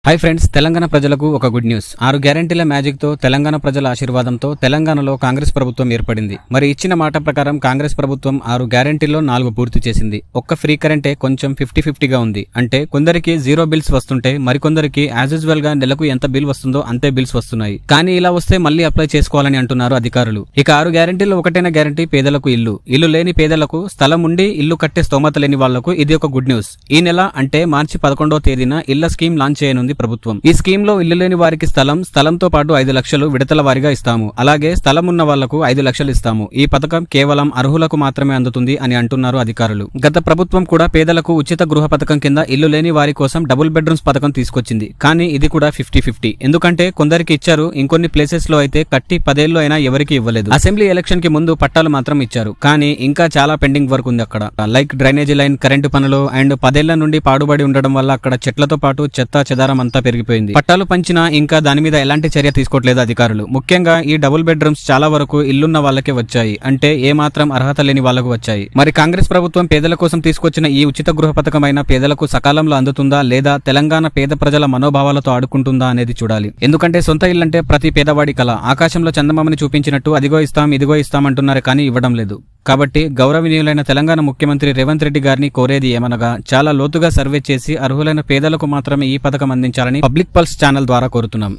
Hi friends, Telangana ప్రజలకు ఒక good news. 6 గ్యారెంటీల magic తో తెలంగాణ ప్రజల ఆశీర్వాదంతో తెలంగాణలో కాంగ్రెస్ ప్రభుత్వం ఏర్పడింది. మరి ఇచ్చిన మాట ప్రకారం కాంగ్రెస్ ప్రభుత్వం 6 గ్యారెంటీల్లో 4 పూర్తి చేసింది. ఒక్క ఫ్రీ కరెంటే కొంచెం 50-50 గా ఉంది. అంటే కొందరికి 0 బిల్స్ వస్తుంటే మరికొందరికి యాజ్ యూజువల్ గా నెలకు ఎంత బిల్ వస్తుందో అంతే బిల్స్ వస్తున్నాయి. కానీ ఇలా వస్తే మళ్ళీ అప్లై చేసుకోవాలని అంటున్నారు అధికారులు. ఇక 6 గ్యారెంటీల్లో ఒకటైన గ్యారెంటీ పేదలకు ఇల్లు లేని పేదలకు, స్థలం ఉండి ఇల్లు కట్టే స్తోమత లేని వాళ్లకు ఇది ఒక గుడ్ న్యూస్. ఈ నెల అంటే మార్చి 11వ తేదీన ఇళ్ల స్కీమ్ లాంచ్ చేయనుంది ప్రభుత్వం. ఈ స్కీమ్ లో ఇల్లు లేని వారికి స్థలంతో పాటు 5 లక్షలు విడతల వారీగా ఇస్తాము. అలాగే స్థలం ఉన్న వాళ్లకు 5 లక్షలు ఇస్తాము. ఈ పథకం కేవలం అర్హులకు మాత్రమే అందుతుంది అని అంటున్నారు అధికారులు. గత ప్రభుత్వం కూడా పేదలకు ఉచిత గృహ పథకం కింద ఇల్లు లేని వారి కోసం డబుల్ బెడ్రూమ్స్ పథకం తీసుకొచ్చింది. కానీ ఇది కూడా 50-50. ఎందుకంటే కొందరికి ఇచ్చారు, ఇంకొన్ని ప్లేసెస్ లో అయితే కట్టి 10 ఏళ్లు అయినా ఎవరికి ఇవ్వలేదు. అసెంబ్లీ ఎలక్షన్ కి ముందు పట్టాలు మాత్రం ఇచ్చారు. కానీ ఇంకా చాలా పెండింగ్ వర్క్ ఉంది అక్కడ. లైక్ డ్రైనేజీ లైన్, కరెంటు పనులు అండ్ 10 ఏళ్ల నుండి పాడుబడి ఉండడం వల్ల అక్కడ చెట్లతో పాటు చెత్త చెదారం అంతా పెరిగిపోయింది. పట్టాలు పంచినా ఇంకా దాని మీద ఎలాంటి చర్య తీసుకోవట్లేదు అధికారులు. ముఖ్యంగా ఈ డబుల్ బెడ్రూమ్స్ చాలా వరకు ఇల్లున్న వాళ్ళకే వచ్చాయి. అంటే ఏ మాత్రం అర్హత లేని వాళ్లకు వచ్చాయి. మరి కాంగ్రెస్ ప్రభుత్వం పేదల కోసం తీసుకొచ్చిన ఈ ఉచిత గృహ పథకమైన పేదలకు సకాలంలో అందుతుందా లేదా తెలంగాణ పేద ప్రజల మనోభావాలతో ఆడుకుంటుందా అనేది చూడాలి. ఎందుకంటే సొంత ఇల్లంటే ప్రతి పేదవాడి కల. ఆకాశంలో చందమామని చూపించినట్టు అదిగో ఇస్తాం ఇదిగో ఇస్తామంటున్నారు, కానీ ఇవ్వడం లేదు. కాబట్టి గౌరవనీయులైన తెలంగాణ ముఖ్యమంత్రి రేవంత్ రెడ్డి గారిని కోరేది ఏమనగా, చాలా లోతుగా సర్వే చేసి అర్హులైన పేదలకు మాత్రమే ఈ పథకం అందించాలని పబ్లిక్ పల్స్ ఛానల్ ద్వారా కోరుతున్నాం.